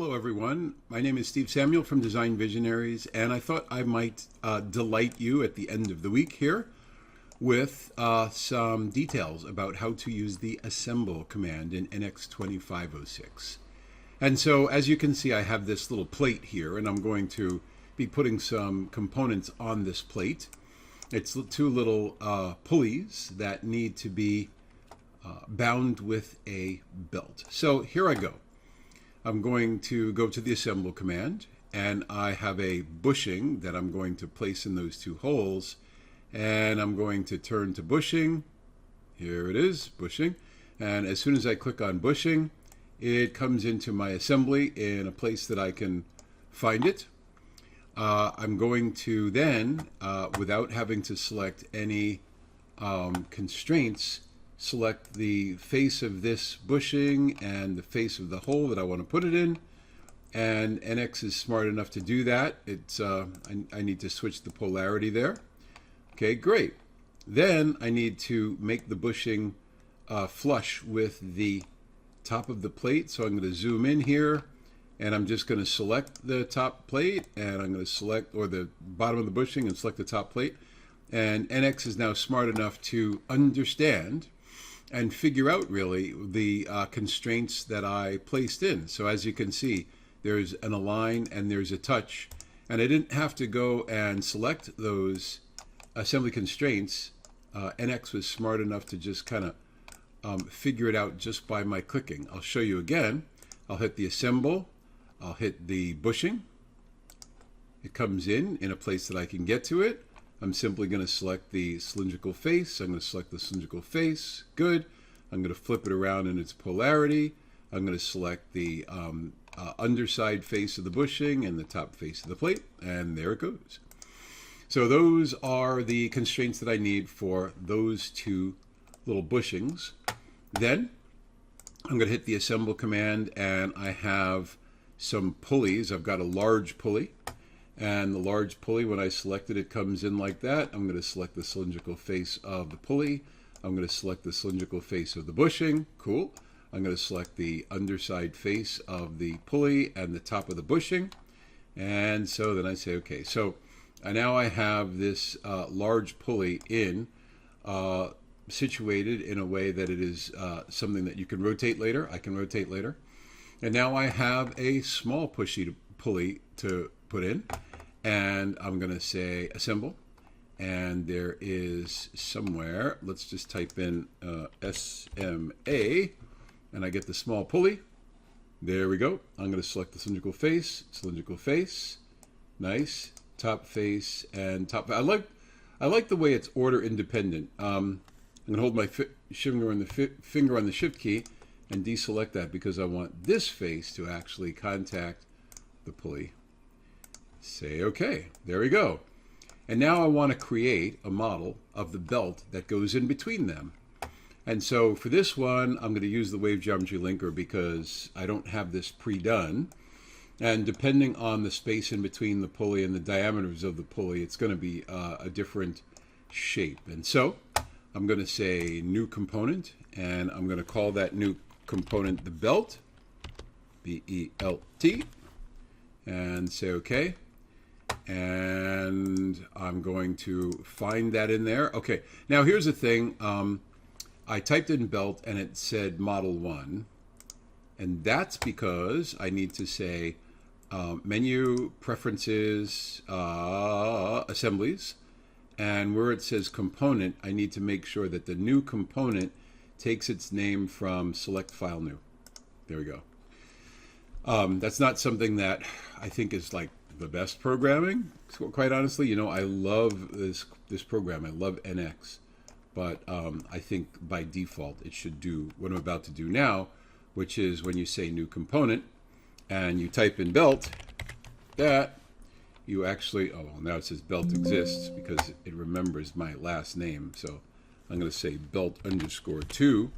Hello everyone, my name is Steve Samuel from Design Visionaries, and I thought I might delight you at the end of the week here with some details about how to use the assemble command in NX 2506. And so as you can see, I have this little plate here, and I'm going to be putting some components on this plate. It's two little pulleys that need to be bound with a belt. So here I go. I'm going to go to the assemble command, and I have a bushing that I'm going to place in those two holes, and I'm going to turn to bushing. Here it is, bushing. And as soon as I click on bushing, it comes into my assembly in a place that I can find it. I'm going to then, without having to select any constraints, select the face of this bushing and the face of the hole that I want to put it in. And NX is smart enough to do that. It's I need to switch the polarity there. Okay, great. Then I need to make the bushing flush with the top of the plate. So I'm going to zoom in here, and I'm just going to select the top plate, and I'm going to select, or the bottom of the bushing, and select the top plate. And NX is now smart enough to understand and figure out really the constraints that I placed in. So as you can see, there's an align and there's a touch, and I didn't have to go and select those assembly constraints. NX was smart enough to just kind of figure it out just by my clicking. I'll show you again. I'll hit the assemble, I'll hit the bushing. It comes in a place that I can get to it. I'm simply going to select the cylindrical face. I'm going to select the cylindrical face. Good. I'm going to flip it around in its polarity. I'm going to select the underside face of the bushing and the top face of the plate. And there it goes. So those are the constraints that I need for those two little bushings. Then I'm going to hit the assemble command, and I have some pulleys. I've got a large pulley. And the large pulley, when I select it, it comes in like that. I'm going to select the cylindrical face of the pulley. I'm going to select the cylindrical face of the bushing. Cool. I'm going to select the underside face of the pulley and the top of the bushing. And so then I say, okay. So now I have this large pulley situated in a way that it is something that you can rotate later. I can rotate later. And now I have a small pulley to put in, and I'm going to say assemble, and there is somewhere, let's just type in SMA, and I get the small pulley. There we go. I'm going to select the cylindrical face, nice, top face, and top. I like the way it's order independent. I'm going to hold my finger on the shift key and deselect that because I want this face to actually contact the pulley. Say okay, there we go. And now I want to create a model of the belt that goes in between them. And so for this one, I'm going to use the wave geometry linker because I don't have this pre-done. And depending on the space in between the pulley and the diameters of the pulley, it's going to be a different shape. And so I'm going to say new component, and I'm going to call that new component the belt, B-E-L-T, and say okay. And I'm going to find that in there. Okay, now here's the thing. I typed in belt and it said model 1, and that's because I need to say menu, preferences, assemblies, and where it says component, I need to make sure that the new component takes its name from select file new. There we go. That's not something that I think is like the best programming, quite honestly. You know, I love this program. I love NX, but I think by default it should do what I'm about to do now, which is when you say new component and you type in belt, that you actually, oh, now it says belt exists because it remembers my last name. So I'm going to say belt underscore 2,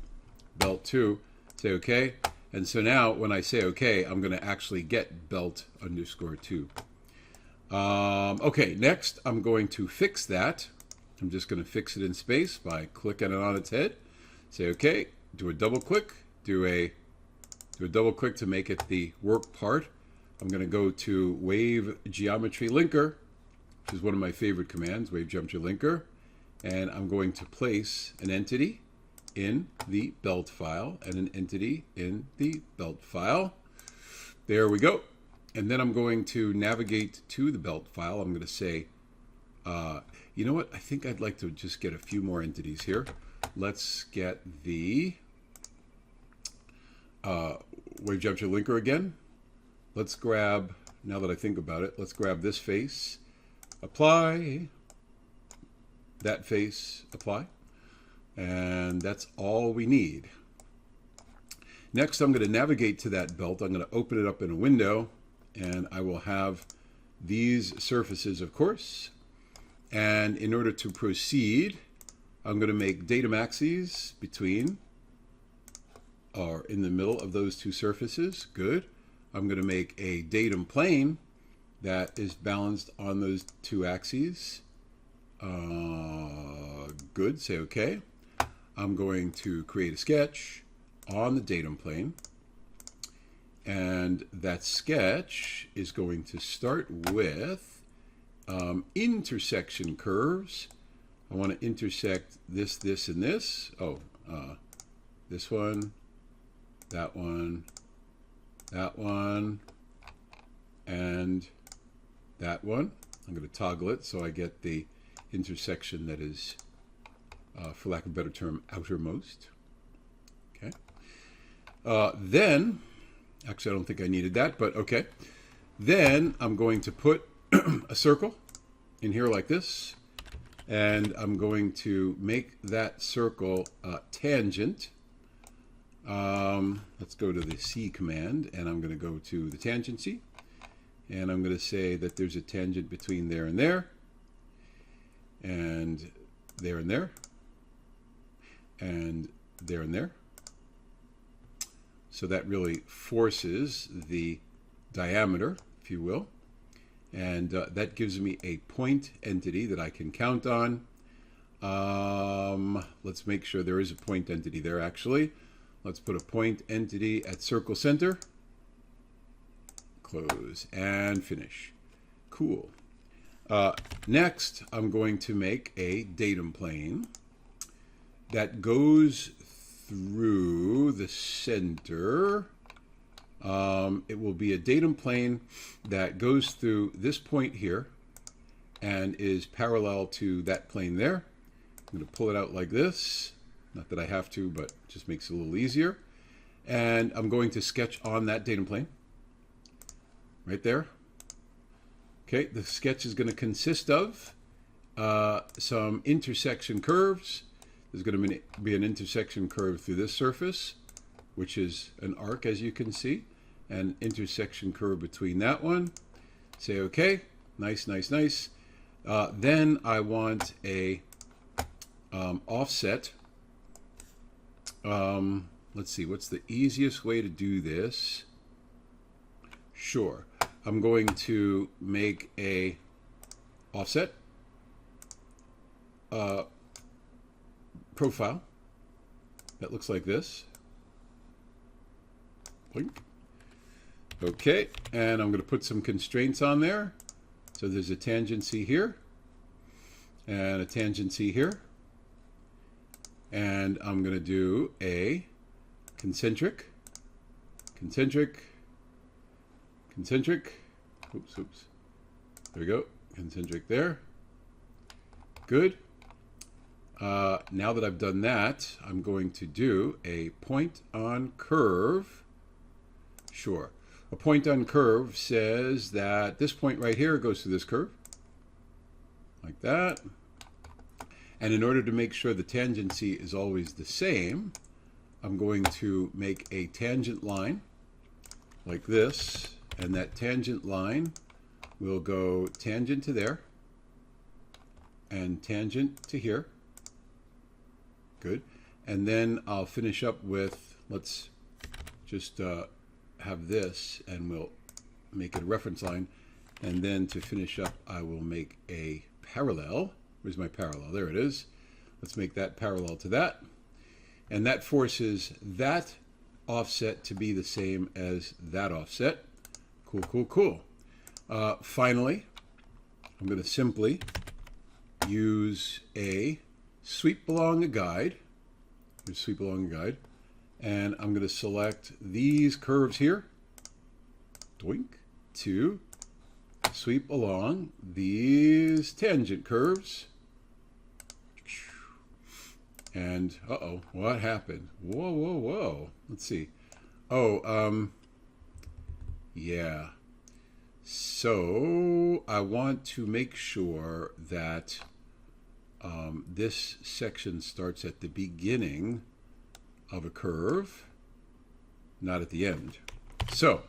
belt 2, say okay. And so now when I say okay, I'm going to actually get belt underscore 2. Okay, next I'm going to fix that. I'm just going to fix it in space by clicking it on its head. Say okay, do a double click, do a double click to make it the work part I'm going to go to Wave Geometry Linker, which is one of my favorite commands, Wave Geometry Linker, and I'm going to place an entity in the belt file and an entity in the belt file. There we go. And then I'm going to navigate to the belt file. I'm going to say, you know what? I think I'd like to just get a few more entities here. Let's get the Wave Geometry Linker again. Let's grab, now that I think about it, let's grab this face, apply, that face, apply, and that's all we need. Next, I'm going to navigate to that belt. I'm going to open it up in a window, and I will have these surfaces, of course. And in order to proceed, I'm going to make datum axes between, or in the middle of those two surfaces. Good. I'm going to make a datum plane that is balanced on those two axes. Good. Say OK. I'm going to create a sketch on the datum plane. And that sketch is going to start with intersection curves. I want to intersect this, this, and this. Oh, this one, that one, that one, and that one. I'm going to toggle it so I get the intersection that is, for lack of a better term, outermost. Okay. Then, actually I don't think I needed that, but okay. Then I'm going to put a circle in here like this, and I'm going to make that circle tangent. Let's go to the C command, and I'm going to go to the tangency, and I'm going to say that there's a tangent between there and there, and there and there, and there and there. So that really forces the diameter, if you will, and that gives me a point entity that I can count on. Let's make sure there is a point entity there, actually. Let's put a point entity at circle center, close, and finish. Cool. Next, I'm going to make a datum plane that goes through the center. It will be a datum plane that goes through this point here and is parallel to that plane there. I'm going to pull it out like this. Not that I have to, but it just makes it a little easier. And I'm going to sketch on that datum plane right there. Okay, the sketch is going to consist of some intersection curves. There's going to be an intersection curve through this surface, which is an arc, as you can see, and intersection curve between that one. Say OK. Nice, nice, nice. Then I want a offset. Let's see, what's the easiest way to do this? Sure. I'm going to make a offset profile that looks like this. Blink. Okay, and I'm going to put some constraints on there. So there's a tangency here and a tangency here. And I'm going to do a concentric, concentric, concentric. Oops, oops. There we go. Concentric there. Good. Now that I've done that, I'm going to do a point on curve. Sure. A point on curve says that this point right here goes through this curve. Like that. And in order to make sure the tangency is always the same, I'm going to make a tangent line like this. And that tangent line will go tangent to there and tangent to here. Good. And then I'll finish up with, let's just have this, and we'll make it a reference line. And then to finish up, I will make a parallel. Where's my parallel? There it is. Let's make that parallel to that. And that forces that offset to be the same as that offset. Cool, cool, cool. Finally, I'm going to simply use a sweep along a guide. Sweep along a guide. And I'm going to select these curves here. Doink. To sweep along these tangent curves. And, uh-oh, what happened? Whoa, whoa, whoa. Let's see. Oh, yeah. So I want to make sure that this section starts at the beginning of a curve, not at the end. So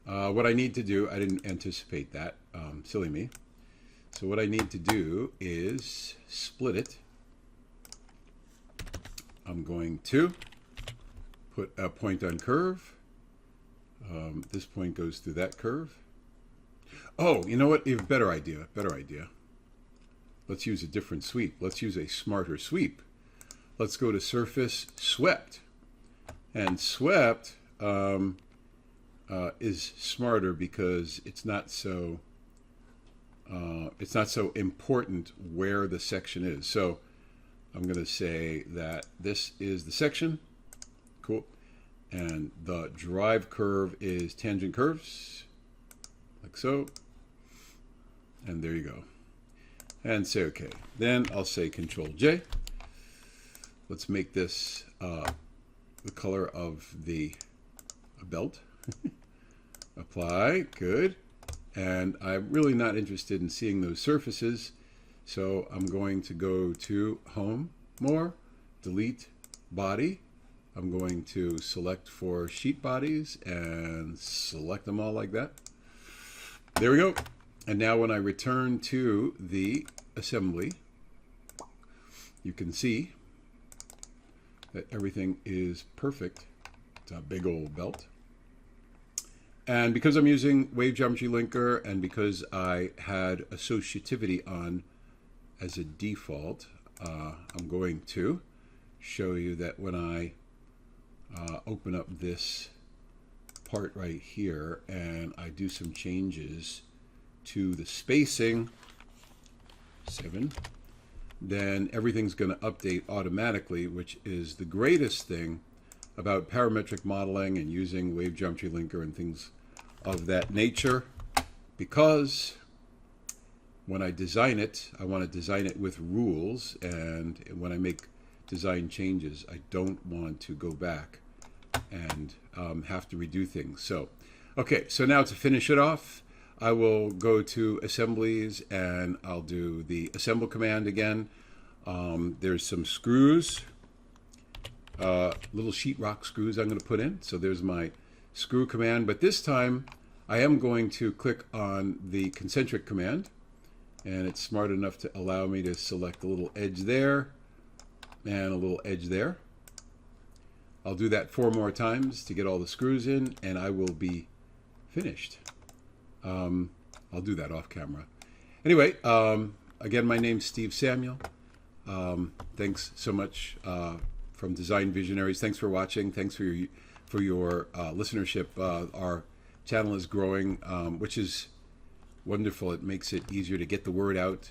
what I need to do, I didn't anticipate that, silly me. So what I need to do is split it. I'm going to put a point on curve. This point goes through that curve. Oh, you know what? Even better idea. Better idea. Let's use a different sweep. Let's use a smarter sweep. Let's go to surface swept. And swept is smarter because it's not so important where the section is. So I'm going to say that this is the section. Cool. And the drive curve is tangent curves, like so. And there you go. And say OK. Then I'll say Control J. Let's make this the color of the belt. Apply. Good. And I'm really not interested in seeing those surfaces. So I'm going to go to Home, More, Delete, Body. I'm going to select for sheet bodies and select them all like that. There we go. And now when I return to the assembly, you can see that everything is perfect. It's a big old belt. And because I'm using Wave Geometry Linker and because I had associativity on as a default, I'm going to show you that when I open up this part right here and I do some changes to the spacing, 7, then everything's going to update automatically, which is the greatest thing about parametric modeling and using Wave Geometry Linker and things of that nature, because when I design it, I want to design it with rules, and when I make design changes, I don't want to go back and have to redo things. So, okay, so now to finish it off, I will go to assemblies and I'll do the assemble command again. There's some screws, little sheetrock screws I'm going to put in. So there's my screw command, but this time I am going to click on the concentric command, and it's smart enough to allow me to select a little edge there and a little edge there. I'll do that 4 more times to get all the screws in, and I will be finished. I'll do that off camera. Anyway, again, my name's Steve Samuel. Thanks so much from Design Visionaries. Thanks for watching. Thanks for your listenership. Our channel is growing, which is wonderful. It makes it easier to get the word out,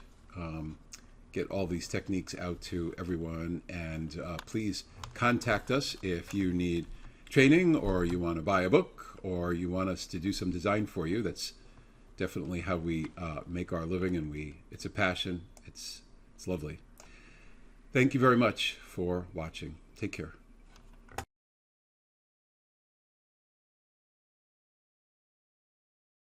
get all these techniques out to everyone. And please contact us if you need training, or you want to buy a book, or you want us to do some design for you. That's definitely how we make our living, and it's a passion. It's lovely. Thank you very much for watching. Take care.